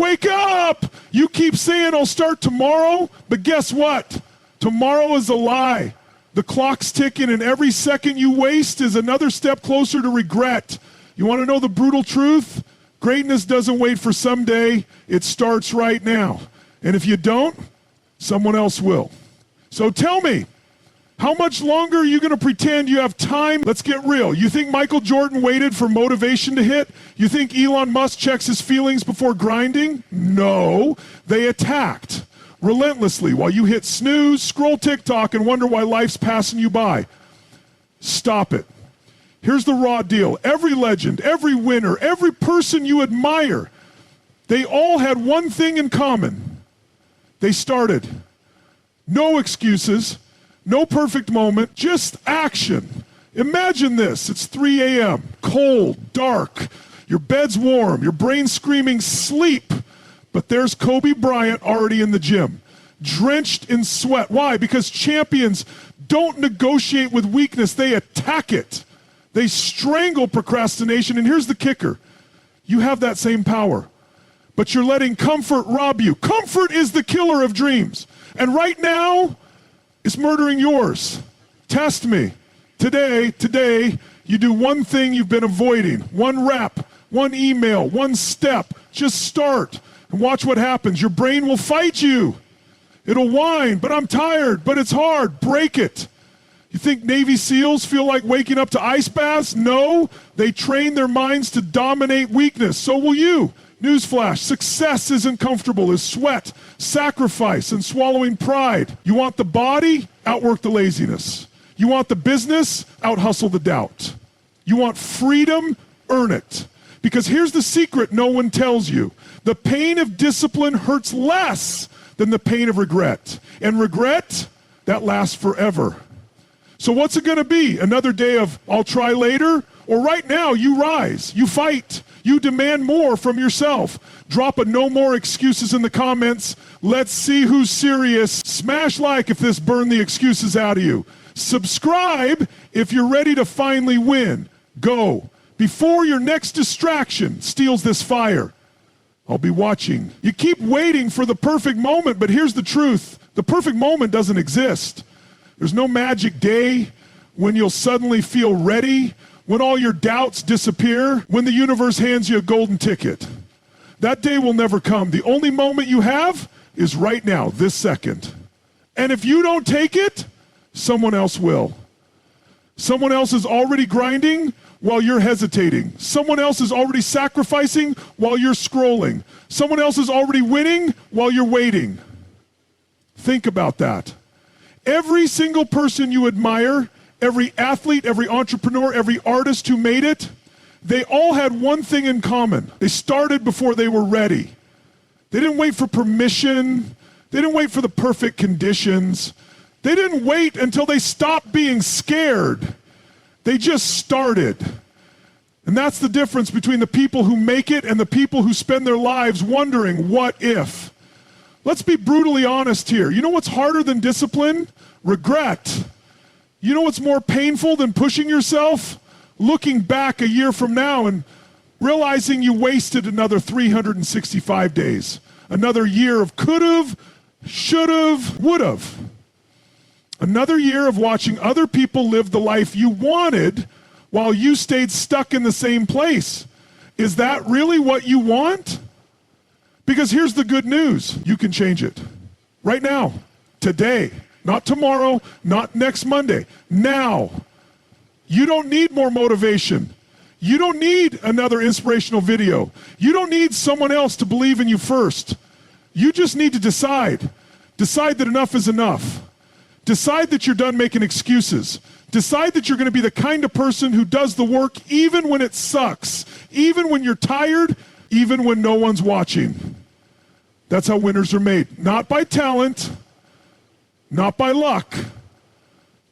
Wake up! You keep saying I'll start tomorrow, but guess what? Tomorrow is a lie. The clock's ticking, and every second you waste is another step closer to regret. You want to know the brutal truth? Greatness doesn't wait for someday. It starts right now. And if you don't, someone else will. So tell me, how much longer are you going to pretend you have time? Let's get real. You think Michael Jordan waited for motivation to hit? You think Elon Musk checks his feelings before grinding? No, they attacked relentlessly while you hit snooze, scroll TikTok, and wonder why life's passing you by. Stop it. Here's the raw deal. Every legend, every winner, every person you admire, they all had one thing in common. They started. No excuses, no perfect moment, just action. Imagine this. It's 3 a.m., cold, dark, your bed's warm, your brain's screaming, sleep. But there's Kobe Bryant already in the gym, drenched in sweat. Why? Because champions don't negotiate with weakness. They attack it. They strangle procrastination. And here's the kicker. You have that same power, but you're letting comfort rob you. Comfort is the killer of dreams. And right now, it's murdering yours. Test me. Today, you do one thing you've been avoiding. One rep, one email, one step. Just start and watch what happens. Your brain will fight you. It'll whine, but I'm tired, but it's hard. Break it. You think Navy SEALs feel like waking up to ice baths? No, they train their minds to dominate weakness. So will you. Newsflash, success isn't comfortable. It's sweat, sacrifice, and swallowing pride. You want the body? Outwork the laziness. You want the business? Out-hustle the doubt. You want freedom? Earn it. Because here's the secret no one tells you. The pain of discipline hurts less than the pain of regret. And regret, that lasts forever. So what's it going to be? Another day of I'll try later? Or right now, you rise, you fight, you demand more from yourself. Drop a no more excuses in the comments. Let's see who's serious. Smash like if this burned the excuses out of you. Subscribe if you're ready to finally win. Go. Before your next distraction steals this fire. I'll be watching. You keep waiting for the perfect moment, but here's the truth. The perfect moment doesn't exist. There's no magic day when you'll suddenly feel ready, when all your doubts disappear, when the universe hands you a golden ticket. That day will never come. The only moment you have is right now, this second. And if you don't take it, someone else will. Someone else is already grinding while you're hesitating. Someone else is already sacrificing while you're scrolling. Someone else is already winning while you're waiting. Think about that. Every single person you admire, every athlete, every entrepreneur, every artist who made it, they all had one thing in common. They started before they were ready. They didn't wait for permission. They didn't wait for the perfect conditions. They didn't wait until they stopped being scared. They just started. And that's the difference between the people who make it and the people who spend their lives wondering, what if? Let's be brutally honest here. You know what's harder than discipline? Regret. You know what's more painful than pushing yourself? Looking back a year from now and realizing you wasted another 365 days. Another year of could've, should've, would've. Another year of watching other people live the life you wanted while you stayed stuck in the same place. Is that really what you want? Because here's the good news. You can change it. Right now. Today. Not tomorrow. Not next Monday. Now. You don't need more motivation. You don't need another inspirational video. You don't need someone else to believe in you first. You just need to decide. Decide that enough is enough. Decide that you're done making excuses. Decide that you're going to be the kind of person who does the work even when it sucks, even when you're tired, even when no one's watching. That's how winners are made. Not by talent, not by luck,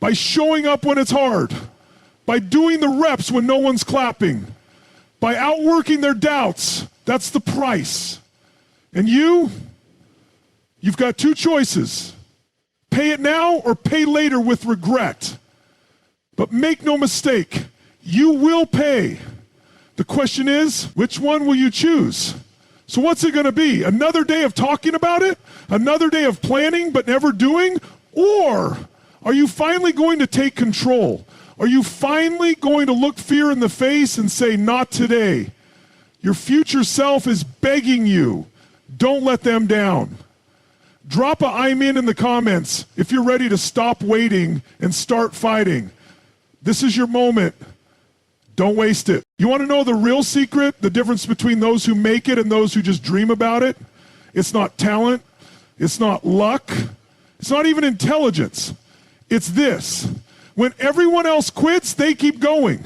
by showing up when it's hard, by doing the reps when no one's clapping, by outworking their doubts. That's the price. And you've got two choices. Pay it now or pay later with regret. But make no mistake, you will pay. The question is, which one will you choose? So what's it going to be? Another day of talking about it? Another day of planning but never doing? Or are you finally going to take control? Are you finally going to look fear in the face and say, not today? Your future self is begging you. Don't let them down. Drop a I'm in the comments if you're ready to stop waiting and start fighting. This is your moment. Don't waste it. You want to know the real secret, the difference between those who make it and those who just dream about it? It's not talent. It's not luck. It's not even intelligence. It's this. When everyone else quits, they keep going.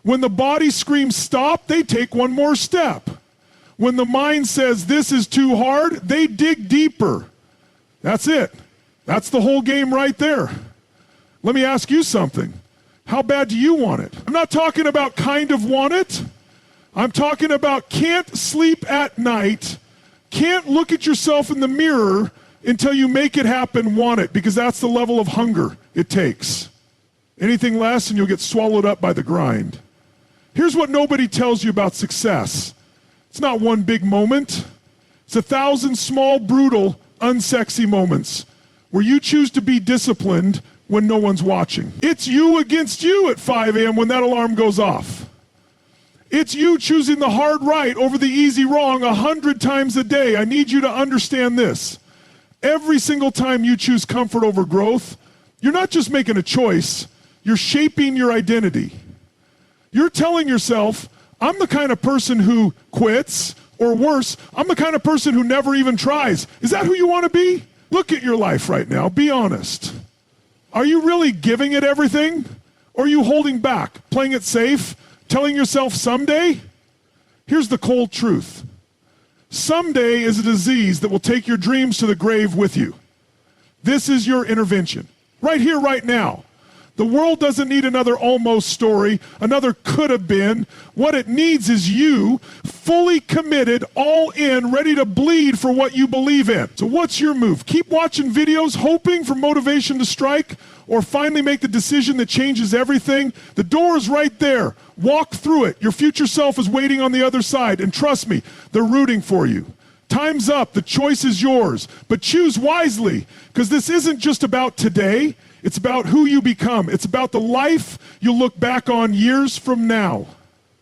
When the body screams stop, they take one more step. When the mind says this is too hard, they dig deeper. That's it. That's the whole game right there. Let me ask you something. How bad do you want it? I'm not talking about kind of want it. I'm talking about can't sleep at night, can't look at yourself in the mirror until you make it happen, want it, because that's the level of hunger it takes. Anything less and you'll get swallowed up by the grind. Here's what nobody tells you about success. It's not one big moment. It's 1,000 small, brutal, unsexy moments where you choose to be disciplined when no one's watching. It's you against you at 5 a.m. when that alarm goes off. It's you choosing the hard right over the easy wrong 100 times a day. I need you to understand this. Every single time you choose comfort over growth, you're not just making a choice, you're shaping your identity. You're telling yourself, I'm the kind of person who quits, or worse, I'm the kind of person who never even tries. Is that who you want to be? Look at your life right now. Be honest. Are you really giving it everything? Or are you holding back, playing it safe, telling yourself someday? Here's the cold truth. Someday is a disease that will take your dreams to the grave with you. This is your intervention. Right here, right now. The world doesn't need another almost story, another could have been. What it needs is you, fully committed, all in, ready to bleed for what you believe in. So what's your move? Keep watching videos, hoping for motivation to strike, or finally make the decision that changes everything? The door is right there. Walk through it. Your future self is waiting on the other side, and trust me, they're rooting for you. Time's up. The choice is yours. But choose wisely, because this isn't just about today. It's about who you become. It's about the life you'll look back on years from now.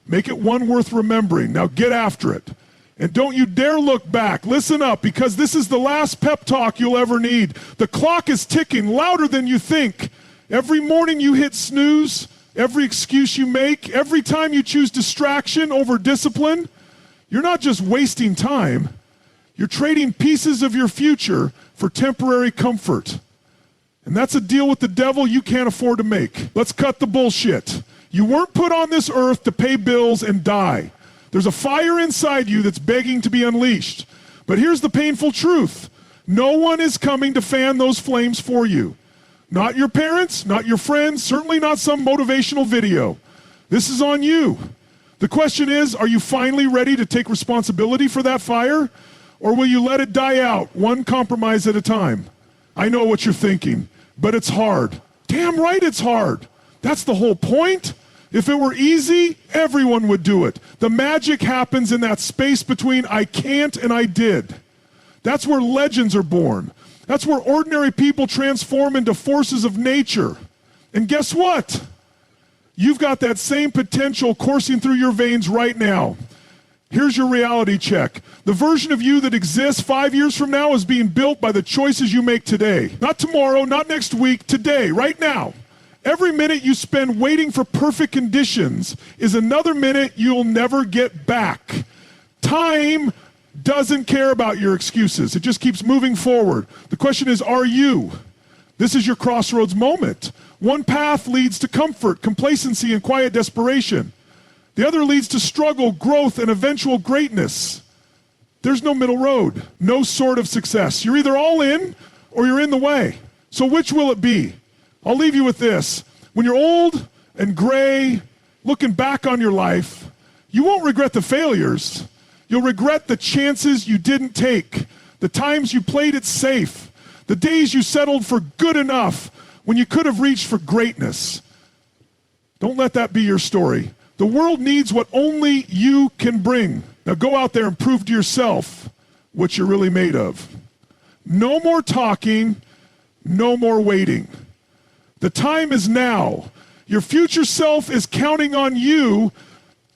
Make it one worth remembering. Now get after it. And don't you dare look back. Listen up, because this is the last pep talk you'll ever need. The clock is ticking louder than you think. Every morning you hit snooze, every excuse you make, every time you choose distraction over discipline, you're not just wasting time. You're trading pieces of your future for temporary comfort. And that's a deal with the devil you can't afford to make. Let's cut the bullshit. You weren't put on this earth to pay bills and die. There's a fire inside you that's begging to be unleashed. But here's the painful truth. No one is coming to fan those flames for you. Not your parents, not your friends, certainly not some motivational video. This is on you. The question is, are you finally ready to take responsibility for that fire? Or will you let it die out, one compromise at a time? I know what you're thinking, but it's hard. Damn right it's hard. That's the whole point. If it were easy, everyone would do it. The magic happens in that space between I can't and I did. That's where legends are born. That's where ordinary people transform into forces of nature. And guess what? You've got that same potential coursing through your veins right now. Here's your reality check. The version of you that exists 5 years from now is being built by the choices you make today. Not tomorrow, not next week, today, right now. Every minute you spend waiting for perfect conditions is another minute you'll never get back. Time doesn't care about your excuses. It just keeps moving forward. The question is, are you? This is your crossroads moment. One path leads to comfort, complacency, and quiet desperation. The other leads to struggle, growth, and eventual greatness. There's no middle road, no sort of success. You're either all in or you're in the way. So which will it be? I'll leave you with this. When you're old and gray, looking back on your life, you won't regret the failures. You'll regret the chances you didn't take, the times you played it safe, the days you settled for good enough when you could have reached for greatness. Don't let that be your story. The world needs what only you can bring. Now go out there and prove to yourself what you're really made of. No more talking, no more waiting. The time is now. Your future self is counting on you.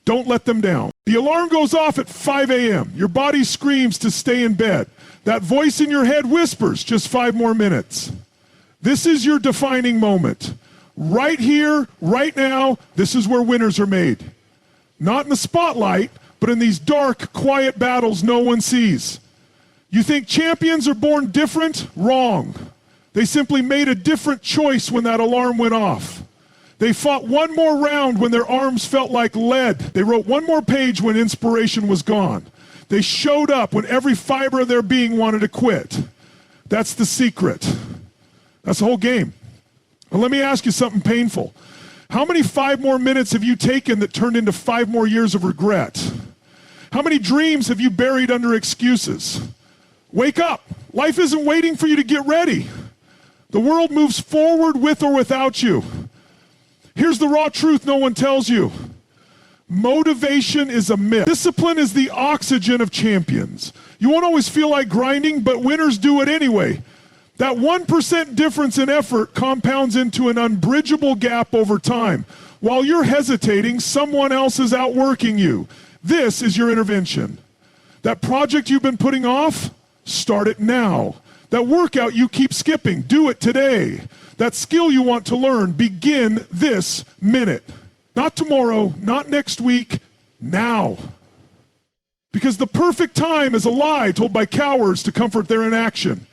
Don't let them down. The alarm goes off at 5 a.m. Your body screams to stay in bed. That voice in your head whispers, just 5 more minutes. This is your defining moment. Right here, right now, this is where winners are made. Not in the spotlight, but in these dark, quiet battles no one sees. You think champions are born different? Wrong. They simply made a different choice when that alarm went off. They fought one more round when their arms felt like lead. They wrote one more page when inspiration was gone. They showed up when every fiber of their being wanted to quit. That's the secret. That's the whole game. Well, let me ask you something painful. How many 5 more minutes have you taken that turned into 5 more years of regret? How many dreams have you buried under excuses? Wake up. Life isn't waiting for you to get ready. The world moves forward with or without you. Here's the raw truth no one tells you. Motivation is a myth. Discipline is the oxygen of champions. You won't always feel like grinding, but winners do it anyway. That 1% difference in effort compounds into an unbridgeable gap over time. While you're hesitating, someone else is outworking you. This is your intervention. That project you've been putting off, start it now. That workout you keep skipping, do it today. That skill you want to learn, begin this minute. Not tomorrow, not next week, now. Because the perfect time is a lie told by cowards to comfort their inaction.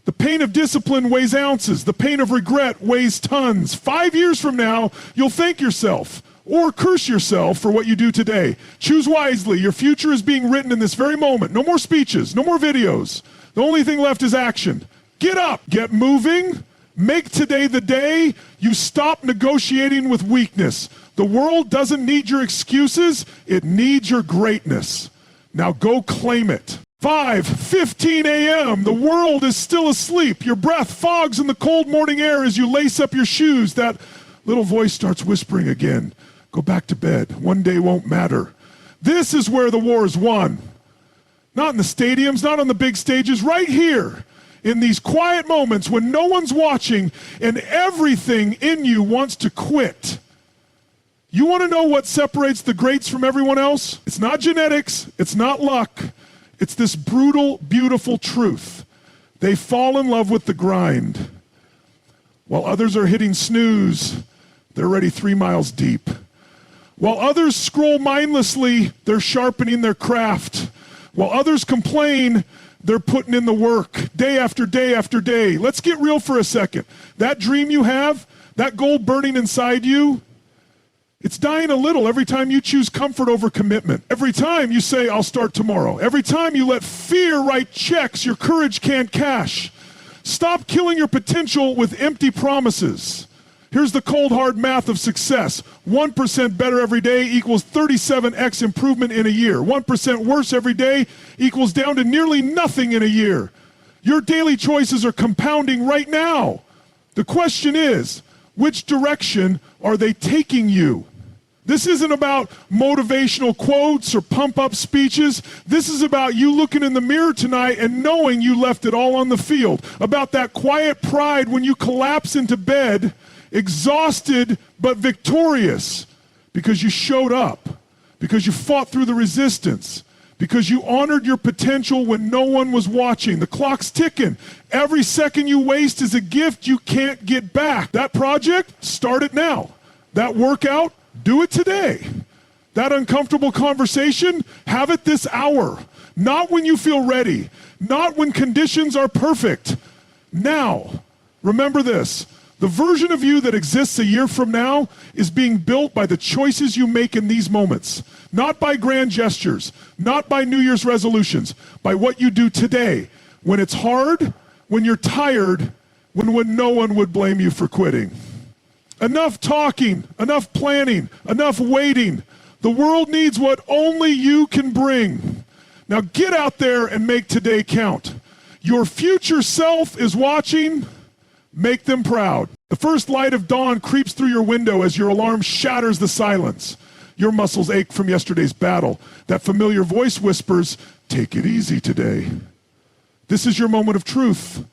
The pain of discipline weighs ounces. The pain of regret weighs tons. 5 years from now, you'll thank yourself or curse yourself for what you do today. Choose wisely. Your future is being written in this very moment. No more speeches, no more videos. The only thing left is action. Get up, get moving, make today the day you stop negotiating with weakness. The world doesn't need your excuses, it needs your greatness. Now go claim it. 5:15 a.m. The world is still asleep. Your breath fogs in the cold morning air as you lace up your shoes. That little voice starts whispering again. Go back to bed. One day won't matter. This is where the war is won. Not in the stadiums, not on the big stages, right here. In these quiet moments when no one's watching and everything in you wants to quit. You want to know what separates the greats from everyone else? It's not genetics. It's not luck. It's this brutal, beautiful truth. They fall in love with the grind. While others are hitting snooze, they're already 3 miles deep. While others scroll mindlessly, they're sharpening their craft. While others complain, they're putting in the work day after day after day. Let's get real for a second. That dream you have, that goal burning inside you, it's dying a little every time you choose comfort over commitment. Every time you say, I'll start tomorrow. Every time you let fear write checks your courage can't cash. Stop killing your potential with empty promises. Here's the cold hard math of success. 1% better every day equals 37x improvement in a year. 1% worse every day equals down to nearly nothing in a year. Your daily choices are compounding right now. The question is, which direction are they taking you? This isn't about motivational quotes or pump-up speeches. This is about you looking in the mirror tonight and knowing you left it all on the field. About that quiet pride when you collapse into bed, exhausted but victorious, because you showed up, because you fought through the resistance, because you honored your potential when no one was watching. The clock's ticking. Every second you waste is a gift you can't get back. That project, start it now. That workout, do it today. That uncomfortable conversation, have it this hour. Not when you feel ready. Not when conditions are perfect. Now, remember this. The version of you that exists a year from now is being built by the choices you make in these moments. Not by grand gestures, not by New Year's resolutions, by what you do today. When it's hard, when you're tired, when no one would blame you for quitting. Enough talking, enough planning, enough waiting. The world needs what only you can bring. Now get out there and make today count. Your future self is watching. Make them proud. The first light of dawn creeps through your window as your alarm shatters the silence. Your muscles ache from yesterday's battle. That familiar voice whispers, take it easy today. This is your moment of truth.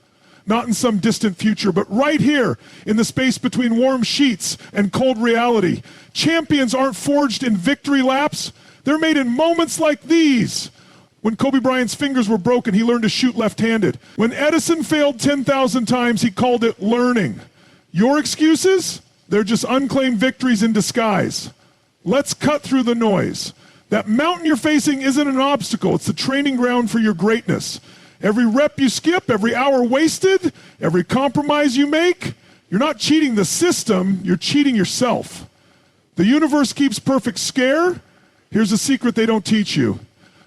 Not in some distant future, but right here in the space between warm sheets and cold reality. Champions aren't forged in victory laps. They're made in moments like these. When Kobe Bryant's fingers were broken, he learned to shoot left-handed. When Edison failed 10,000 times, he called it learning. Your excuses? They're just unclaimed victories in disguise. Let's cut through the noise. That mountain you're facing isn't an obstacle. It's the training ground for your greatness. Every rep you skip, every hour wasted, every compromise you make, you're not cheating the system, you're cheating yourself. The universe keeps perfect scare. Here's a secret they don't teach you.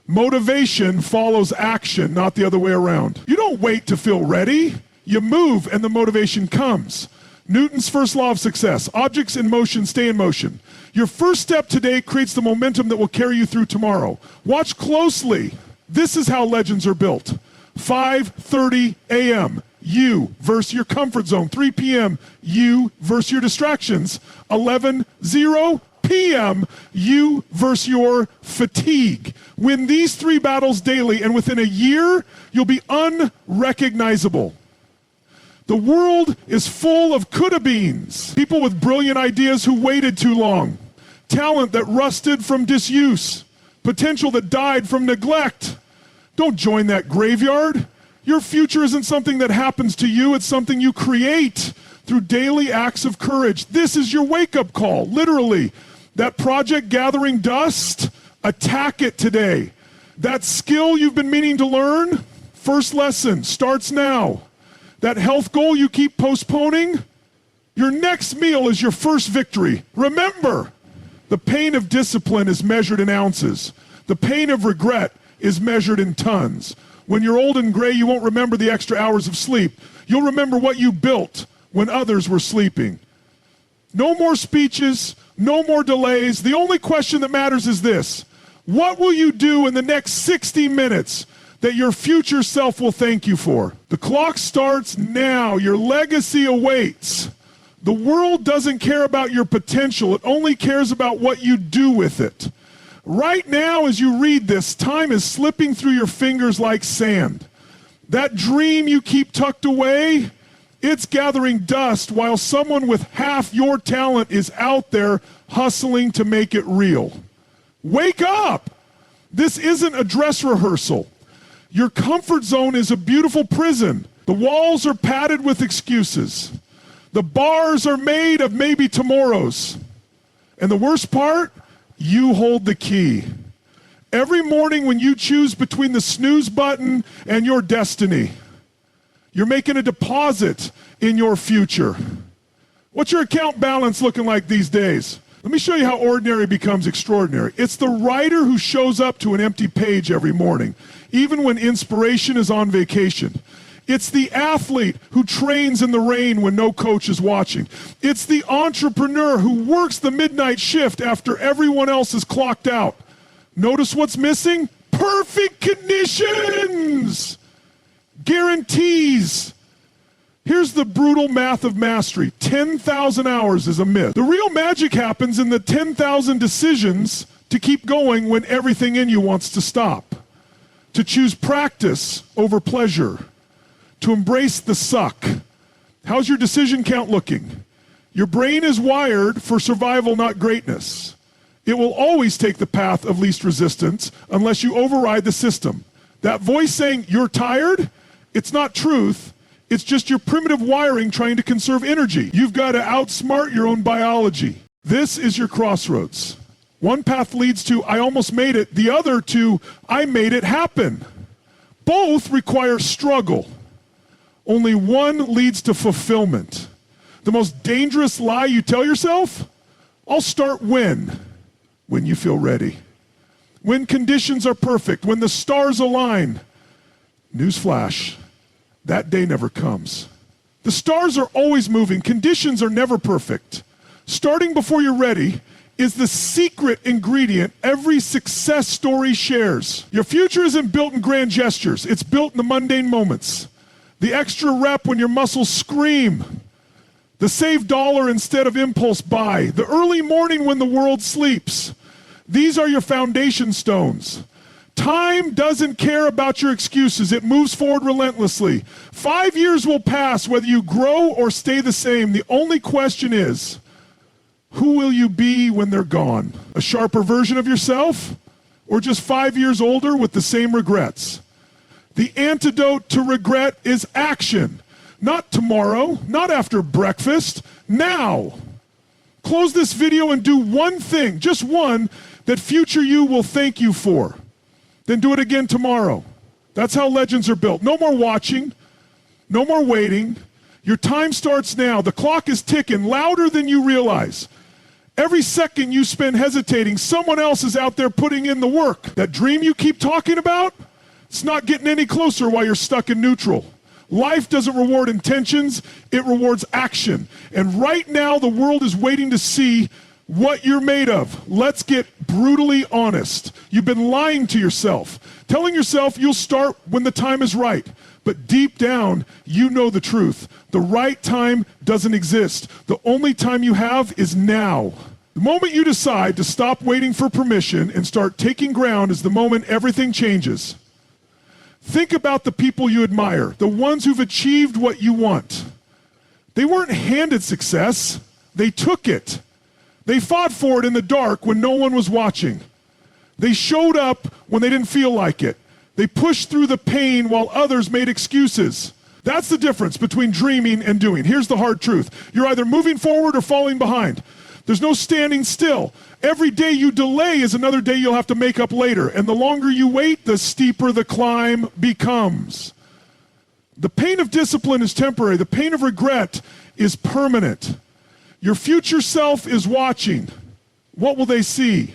Motivation follows action, not the other way around. You don't wait to feel ready. You move and the motivation comes. Newton's first law of success. Objects in motion stay in motion. Your first step today creates the momentum that will carry you through tomorrow. Watch closely. This is how legends are built. 5:30 a.m. You versus your comfort zone. 3 p.m. You versus your distractions. 11:0 p.m. You versus your fatigue. Win these 3 battles daily, and within a year, you'll be unrecognizable. The world is full of coulda-beens. People with brilliant ideas who waited too long. Talent that rusted from disuse. Potential that died from neglect. Don't join that graveyard. Your future isn't something that happens to you, it's something you create through daily acts of courage. This is your wake-up call, literally. That project gathering dust, attack it today. That skill you've been meaning to learn, first lesson starts now. That health goal you keep postponing, your next meal is your first victory. Remember, the pain of discipline is measured in ounces. The pain of regret is measured in tons. When you're old and gray, you won't remember the extra hours of sleep. You'll remember what you built when others were sleeping. No more speeches, no more delays. The only question that matters is this. What will you do in the next 60 minutes that your future self will thank you for? The clock starts now. Your legacy awaits. The world doesn't care about your potential. It only cares about what you do with it. Right now, as you read this, time is slipping through your fingers like sand. That dream you keep tucked away, it's gathering dust while someone with half your talent is out there hustling to make it real. Wake up! This isn't a dress rehearsal. Your comfort zone is a beautiful prison. The walls are padded with excuses. The bars are made of maybe tomorrows. And the worst part, you hold the key. Every morning when you choose between the snooze button and your destiny, you're making a deposit in your future. What's your account balance looking like these days? Let me show you how ordinary becomes extraordinary. It's the writer who shows up to an empty page every morning, even when inspiration is on vacation. It's the athlete who trains in the rain when no coach is watching. It's the entrepreneur who works the midnight shift after everyone else is clocked out. Notice what's missing? Perfect conditions! Guarantees. Here's the brutal math of mastery. 10,000 hours is a myth. The real magic happens in the 10,000 decisions to keep going when everything in you wants to stop. To choose practice over pleasure. To embrace the suck. How's your decision count looking? Your brain is wired for survival, not greatness. It will always take the path of least resistance unless you override the system. That voice saying, you're tired, it's not truth. It's just your primitive wiring trying to conserve energy. You've got to outsmart your own biology. This is your crossroads. One path leads to, I almost made it. The other to, I made it happen. Both require struggle. Only one leads to fulfillment. The most dangerous lie you tell yourself? I'll start when? When you feel ready. When conditions are perfect. When the stars align. Newsflash, that day never comes. The stars are always moving. Conditions are never perfect. Starting before you're ready is the secret ingredient every success story shares. Your future isn't built in grand gestures. It's built in the mundane moments. The extra rep when your muscles scream. The saved dollar instead of impulse buy. The early morning when the world sleeps. These are your foundation stones. Time doesn't care about your excuses. It moves forward relentlessly. 5 years will pass whether you grow or stay the same. The only question is, who will you be when they're gone? A sharper version of yourself? Or just 5 years older with the same regrets? The antidote to regret is action. Not tomorrow, not after breakfast, now. Close this video and do one thing, just one, that future you will thank you for. Then do it again tomorrow. That's how legends are built. No more watching, no more waiting. Your time starts now. The clock is ticking louder than you realize. Every second you spend hesitating, someone else is out there putting in the work. That dream you keep talking about, it's not getting any closer while you're stuck in neutral. Life doesn't reward intentions, it rewards action. And right now the world is waiting to see what you're made of. Let's get brutally honest. You've been lying to yourself, telling yourself you'll start when the time is right. But deep down, you know the truth. The right time doesn't exist. The only time you have is now. The moment you decide to stop waiting for permission and start taking ground is the moment everything changes. Think about the people you admire, the ones who've achieved what you want. They weren't handed success, they took it. They fought for it in the dark when no one was watching. They showed up when they didn't feel like it. They pushed through the pain while others made excuses. That's the difference between dreaming and doing. Here's the hard truth. You're either moving forward or falling behind. There's no standing still. Every day you delay is another day you'll have to make up later. And the longer you wait, the steeper the climb becomes. The pain of discipline is temporary. The pain of regret is permanent. Your future self is watching. What will they see?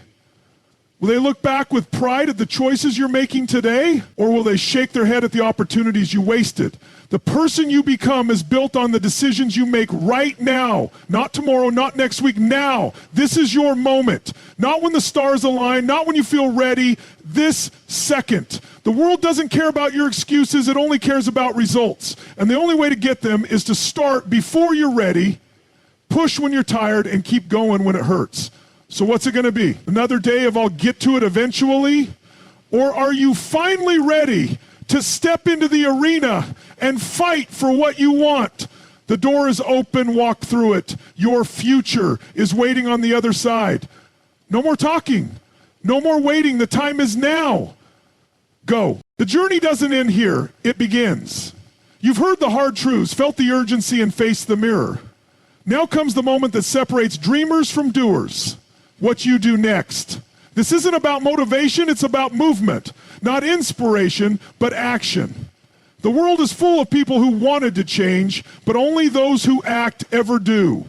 Will they look back with pride at the choices you're making today? Or will they shake their head at the opportunities you wasted? The person you become is built on the decisions you make right now. Not tomorrow, not next week, now. This is your moment. Not when the stars align, not when you feel ready, this second. The world doesn't care about your excuses, it only cares about results. And the only way to get them is to start before you're ready, push when you're tired, and keep going when it hurts. So what's it going to be? Another day of I'll get to it eventually? Or are you finally ready to step into the arena and fight for what you want? The door is open, walk through it. Your future is waiting on the other side. No more talking. No more waiting. The time is now. Go. The journey doesn't end here. It begins. You've heard the hard truths, felt the urgency, and faced the mirror. Now comes the moment that separates dreamers from doers. What you do next. This isn't about motivation, it's about movement. Not inspiration, but action. The world is full of people who wanted to change, but only those who act ever do.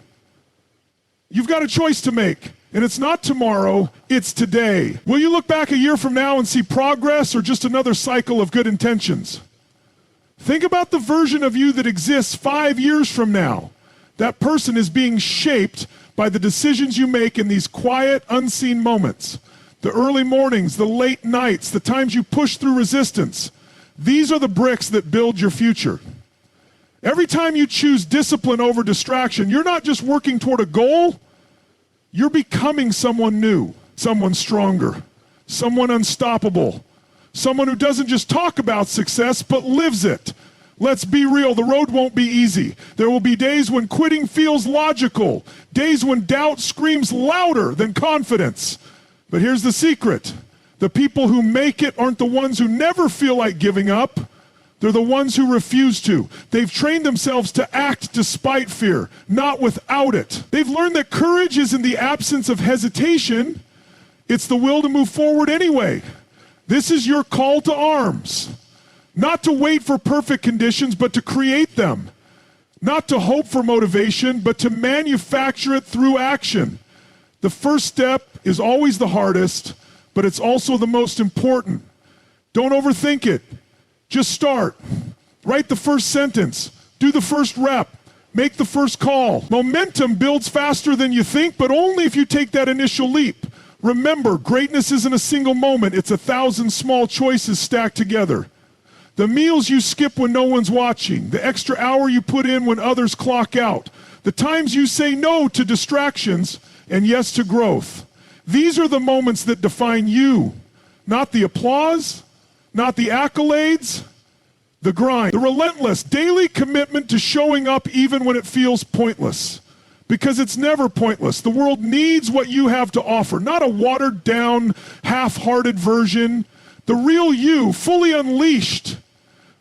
You've got a choice to make, and it's not tomorrow, it's today. Will you look back a year from now and see progress or just another cycle of good intentions? Think about the version of you that exists 5 years from now. That person is being shaped by the decisions you make in these quiet, unseen moments. The early mornings, the late nights, the times you push through resistance. These are the bricks that build your future. Every time you choose discipline over distraction, you're not just working toward a goal, you're becoming someone new, someone stronger, someone unstoppable, someone who doesn't just talk about success, but lives it. Let's be real, the road won't be easy. There will be days when quitting feels logical, days when doubt screams louder than confidence. But here's the secret. The people who make it aren't the ones who never feel like giving up. They're the ones who refuse to. They've trained themselves to act despite fear, not without it. They've learned that courage is in the absence of hesitation. It's the will to move forward anyway. This is your call to arms. Not to wait for perfect conditions, but to create them. Not to hope for motivation, but to manufacture it through action. The first step is always the hardest, but it's also the most important. Don't overthink it. Just start. Write the first sentence. Do the first rep. Make the first call. Momentum builds faster than you think, but only if you take that initial leap. Remember, greatness isn't a single moment. It's 1,000 small choices stacked together. The meals you skip when no one's watching, the extra hour you put in when others clock out, the times you say no to distractions and yes to growth. These are the moments that define you, not the applause, not the accolades, the grind, the relentless daily commitment to showing up even when it feels pointless. Because it's never pointless. The world needs what you have to offer, not a watered down, half-hearted version. The real you, fully unleashed.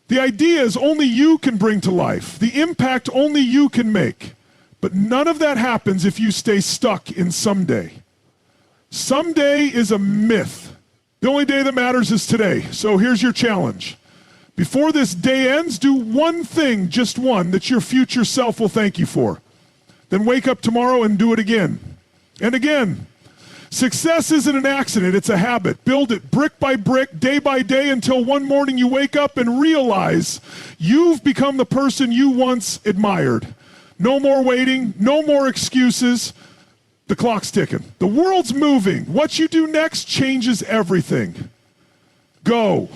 The ideas only you can bring to life. The impact only you can make. But none of that happens if you stay stuck in someday. Someday is a myth. The only day that matters is today. So here's your challenge. Before this day ends, do one thing, just one, that your future self will thank you for. Then wake up tomorrow and do it again. And again. Success isn't an accident, it's a habit. Build it brick by brick, day by day, until one morning you wake up and realize you've become the person you once admired. No more waiting, no more excuses. The clock's ticking. The world's moving. What you do next changes everything. Go.